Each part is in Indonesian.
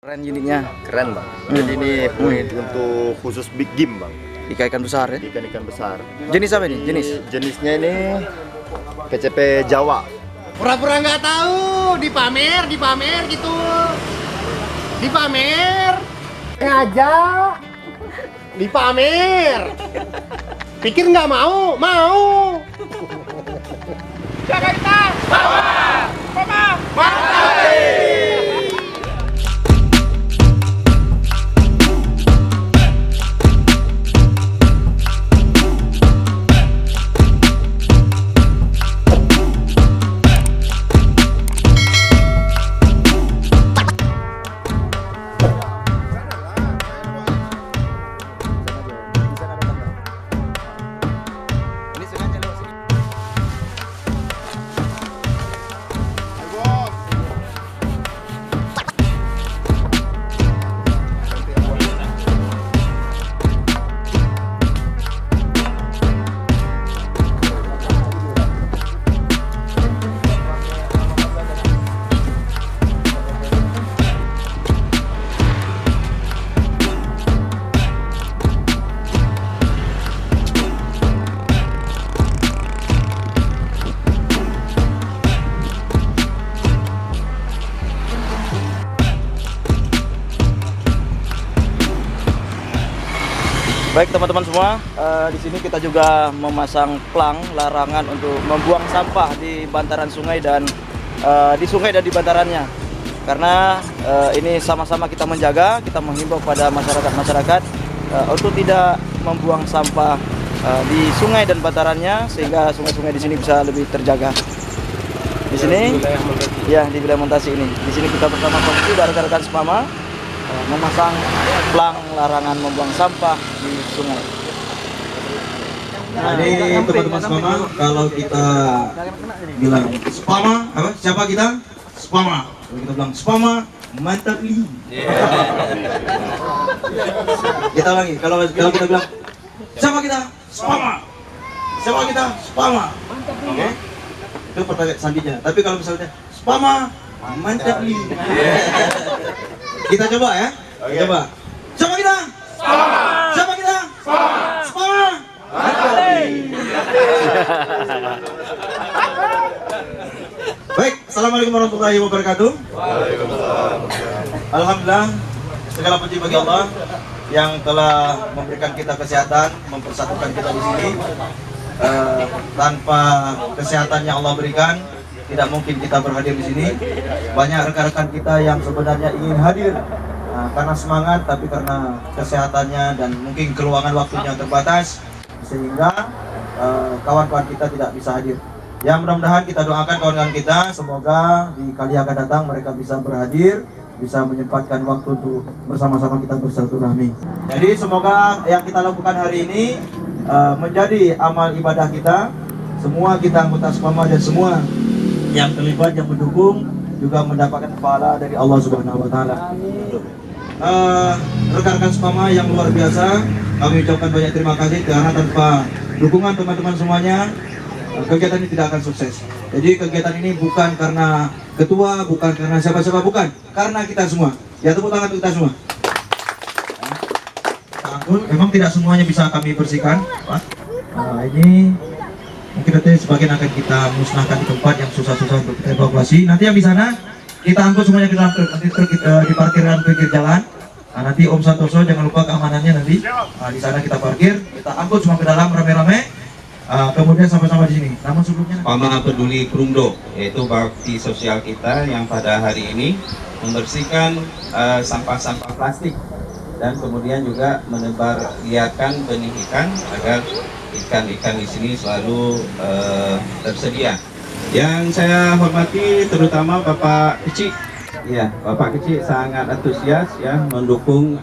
Keren unitnya. Keren bang. Jadi ini unit untuk khusus big game bang. Ikan besar ya. Ikan-ikan besar. Jenis apa ini? Jenisnya ini PCP Jawa. Pura-pura nggak tahu, dipamer gitu. Dipamer. Sengaja. Dipamer. Pikir nggak mau? Mau. Jakarta. Ini sengaja lewat sini. Baik teman-teman semua, di sini kita juga memasang plang larangan untuk membuang sampah di bantaran sungai dan di sungai dan di bantarannya. Karena ini sama-sama kita menjaga, kita menghimbau pada masyarakat untuk tidak membuang sampah di sungai dan bantarannya sehingga sungai-sungai di sini bisa lebih terjaga. Di sini, ya di wilayah Montasi ini. Di sini kita bersama komisi dan rekan-rekan Spama memasang plang larangan membuang sampah di sungai. Jadi teman-teman Spama, kalau kita bilang Spama, apa? Siapa kita? Spama. Kalau kita bilang Spama, mantap ini. Kita lagi. Kalau kita bilang siapa kita? Spama. Siapa kita? Spama. Oke. Itu pertanyaan selanjutnya. Tapi kalau misalnya Spama, mantap ini. Kita coba ya. Coba. Siapa kita? Spama. Siapa kita? Spama. Spama. Baik, assalamualaikum warahmatullahi wabarakatuh. Alhamdulillah, segala puji bagi Allah yang telah memberikan kita kesehatan, mempersatukan kita di sini. Tanpa kesehatan yang Allah berikan, tidak mungkin kita berhadir di sini. Banyak rekan-rekan kita yang sebenarnya ingin hadir karena semangat, tapi karena kesehatannya dan mungkin keluangan waktunya terbatas, sehingga kawan-kawan kita tidak bisa hadir. Ya, mudah-mudahan kita doakan kawan-kawan kita, semoga di kali akan datang mereka bisa berhadir, bisa menyempatkan waktu untuk bersama-sama kita bersilaturahmi. Jadi semoga yang kita lakukan hari ini menjadi amal ibadah kita. Semua kita anggota Spama dan semua yang terlibat, yang mendukung juga mendapatkan pahala dari Allah Subhanahu wa taala. Rekan-rekan Spama yang luar biasa, kami ucapkan banyak terima kasih karena tanpa dukungan teman-teman semuanya, kegiatan ini tidak akan sukses. Jadi kegiatan ini bukan karena ketua, bukan karena siapa-siapa, bukan, karena kita semua. Ya, tepuk tangan untuk kita semua. Memang tidak semuanya bisa kami bersihkan, Pak. Ini mungkin nanti sebagian akan kita musnahkan di tempat yang susah-susah untuk kita evakuasi. Nanti yang di sana kita angkut semuanya ke dalam truk, nanti truk di parkiran pinggir jalan. Nanti Om Santoso jangan lupa keamanannya nanti. Di sana kita parkir, kita angkut semua ke dalam rame-rame. Kemudian sama-sama di sini. Namun sebelumnya Spama Peduli Krungdo, yaitu bakti sosial kita yang pada hari ini membersihkan sampah-sampah plastik dan kemudian juga menebar liarkan benih ikan agar ikan-ikan di sini selalu tersedia. Yang saya hormati terutama Bapak Kecik, ya Bapak Kecik sangat antusias ya mendukung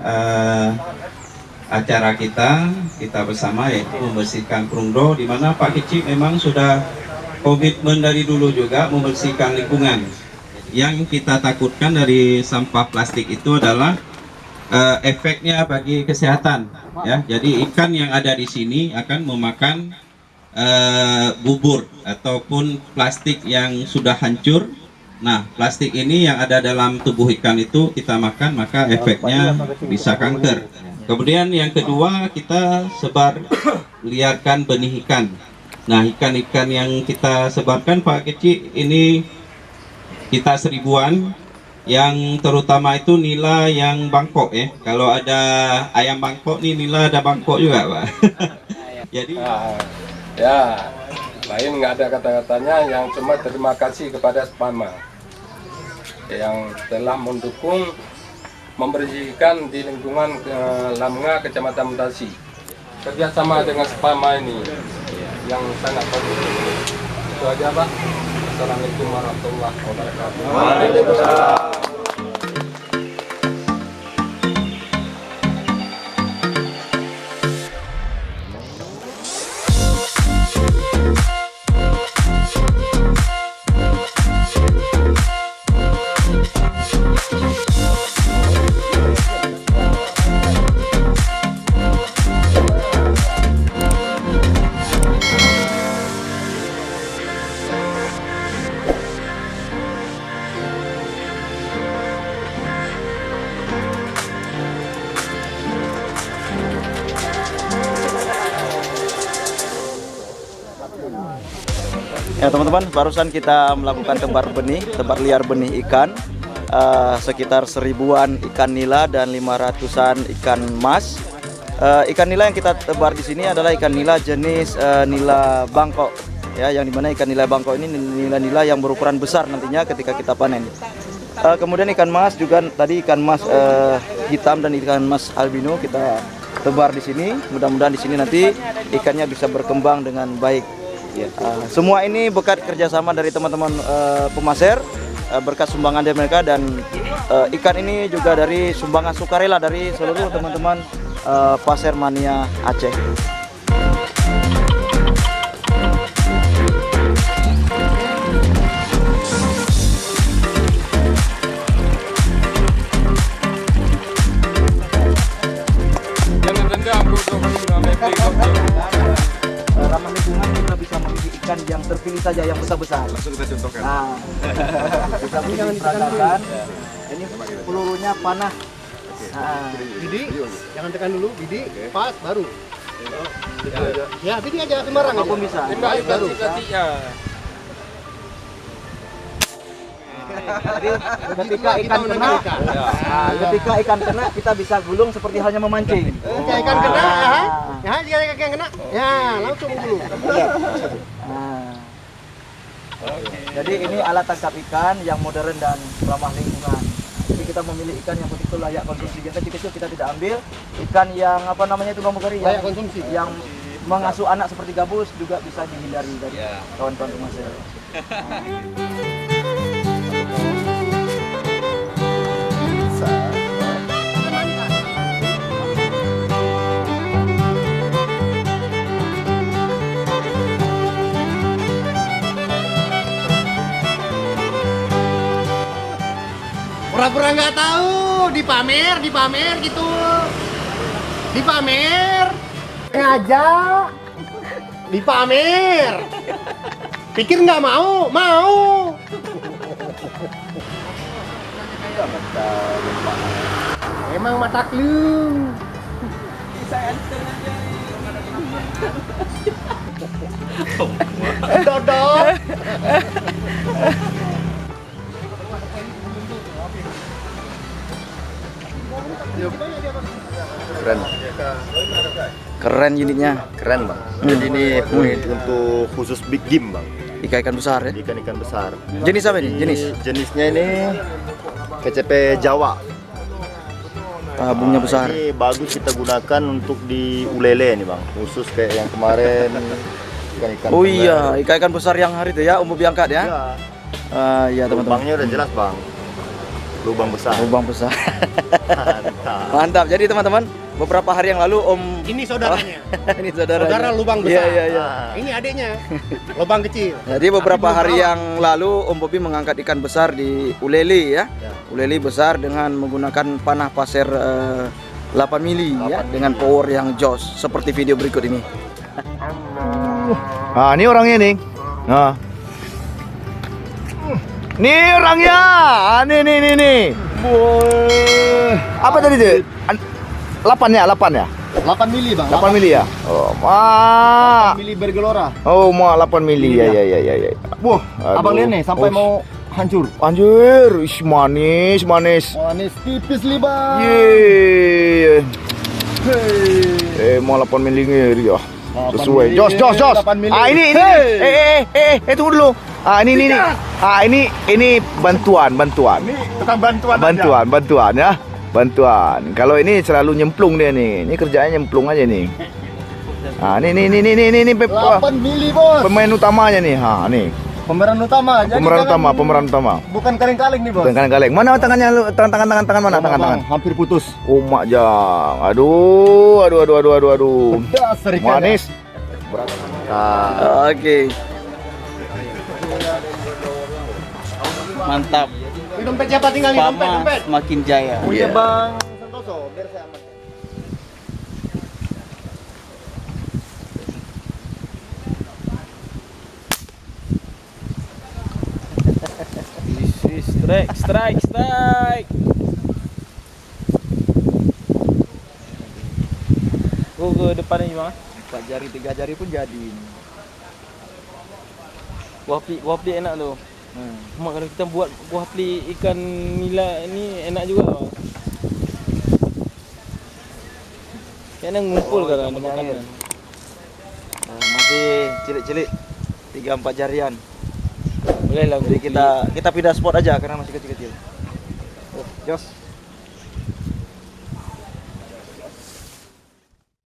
acara kita bersama, yaitu membersihkan Krungdo, di mana Pak Kecik memang sudah komitmen dari dulu juga membersihkan lingkungan. Yang kita takutkan dari sampah plastik itu adalah efeknya bagi kesehatan ya. Jadi ikan yang ada di sini akan memakan bubur ataupun plastik yang sudah hancur Nah, plastik ini yang ada dalam tubuh ikan itu kita makan, maka efeknya bisa kanker. Kemudian yang kedua, kita sebar liarkan benih ikan. Nah, ikan-ikan yang kita sebarkan Pak Kecik ini kita 1000-an, yang terutama itu nila yang Bangkok ya. Kalau ada ayam Bangkok nih, nila ada Bangkok juga Pak. Jadi ya, lain nggak ada kata-katanya, yang cuma terima kasih kepada Spama yang telah mendukung membersihkan di lingkungan Lamnga, Kecamatan Mutasi. Kerjasama dengan Spama ini yang sangat bagus. Itu aja Pak. Assalamualaikum warahmatullahi wabarakatuh. Waalaikumsalam. Ya teman-teman, barusan kita melakukan tebar liar benih ikan, sekitar 1000-an ikan nila dan 500-an ikan mas. Ikan nila yang kita tebar di sini adalah ikan nila jenis nila Bangkok, ya, yang dimana ikan nila Bangkok ini nila-nila yang berukuran besar nantinya ketika kita panen. Kemudian ikan mas juga, tadi ikan mas hitam dan ikan mas albino kita tebar di sini. Mudah-mudahan di sini nanti ikannya bisa berkembang dengan baik. Semua ini berkat kerjasama dari teman-teman pemaser, berkat sumbangan dari mereka, dan ikan ini juga dari sumbangan sukarela dari seluruh teman-teman Pasir Mania Aceh. Jangan dendam, Ramah lingkungan kita bisa memilih ikan yang terpilih saja yang besar-besar. Langsung kita contohkan. Nah, bisa diperagakan. Ini pelurunya panah. Nah, Bidi, jangan tekan dulu, Bidi, pas, baru. Ya, Bidi aja sembarangan. apapun bisa. Baru. Jadi ketika ikan kena, ketika ikan kena kita bisa gulung seperti halnya memancing. Ketika ikan kena, ya, jika ikan kena, ya langsung dulu. Nah, jadi ini alat tangkap ikan yang modern dan ramah lingkungan. Jadi kita memilih ikan yang betul layak konsumsi. Yang kecil-kecil kita tidak ambil. Ikan yang apa namanya itu pramugari, Layak konsumsi. yang mengasuh anak seperti gabus juga bisa dihindari dari kawan-kawan pemaser. Pura-pura nggak tahu, dipamer gitu. Dipamer. Ngajak. Dipamer. Pikir nggak mau? Mau. Emang mata lu. Dodol. Keren, Keren unitnya. keren bang. Jadi ini unit untuk khusus big game bang, Ikan-ikan besar ya. ikan-ikan besar. Jenis apa ini? Jenisnya ini KCP Jawa. Tabungnya besar. Ini bagus kita gunakan untuk di ulele nih bang, khusus kayak yang kemarin ikan-ikan. Oh iya, ikan-ikan besar yang hari itu ya, umum diangkat ya. Ya. Iya teman-teman. Lubangnya udah jelas bang, lubang besar. Lubang besar. Mantap. Mantap. Jadi teman-teman, beberapa hari yang lalu Om Ini saudaranya. ini saudara. Saudara lubang Iya, besar. iya, iya. Ini adiknya. Lubang kecil. Jadi beberapa hari yang lalu Om Bobi mengangkat ikan besar di Uleli ya. Uleli besar dengan menggunakan panah pasir 8 mili ya, dengan power yang jos seperti video berikut ini. Nah ini orangnya nih. Nah. Nih orangnya. Nih. Apa tadi tuh? 8 ya? 8 mili bang. 8 mili ya? Oh, ma. 8 mili bergelora. Oh, ma 8 mili. Ya. Wah, Aduh. abang lihat nih sampai mau hancur. Anjir, ish, manis. Manis tipis li bang. Yeay. Mau 8 mili ngeri ya. 8 Sesuai. mili, Jos. 8 mili. Ini. Tunggu dulu. Ini bantuan. Ini tukang Bantuan ya. Bantuan. Kalau ini selalu nyemplung dia nih. Ini kerjanya nyemplung aja nih. Ini 8 mili bos. pemain utamanya nih. Nih. Pemeran utama. Jadi Pemeran utama. Bukan kaleng-kaleng nih bos. Kaleng. Mana tangannya lu? Tangan mana? Tangan. Hampir putus. Mak jang. Aduh. Dasar ikannya. Manis. Oke. Mantap. Ini dompet siapa tinggal nih? Dompet. Semakin jaya. Punya bang Santoso. Biar saya aman. Strike. Ke depan aja bang. 4 jari 3 jari pun jadi. Buah pli enak tu. Mak kalau kita buat buah pli ikan nila ni enak juga bang. Kena ngumpul kan ada makanan. Masih cilik-cilik 3-4 jarian. Boleh lah. Jadi kita pindah spot aja karena masih kecil-kecil. Jos.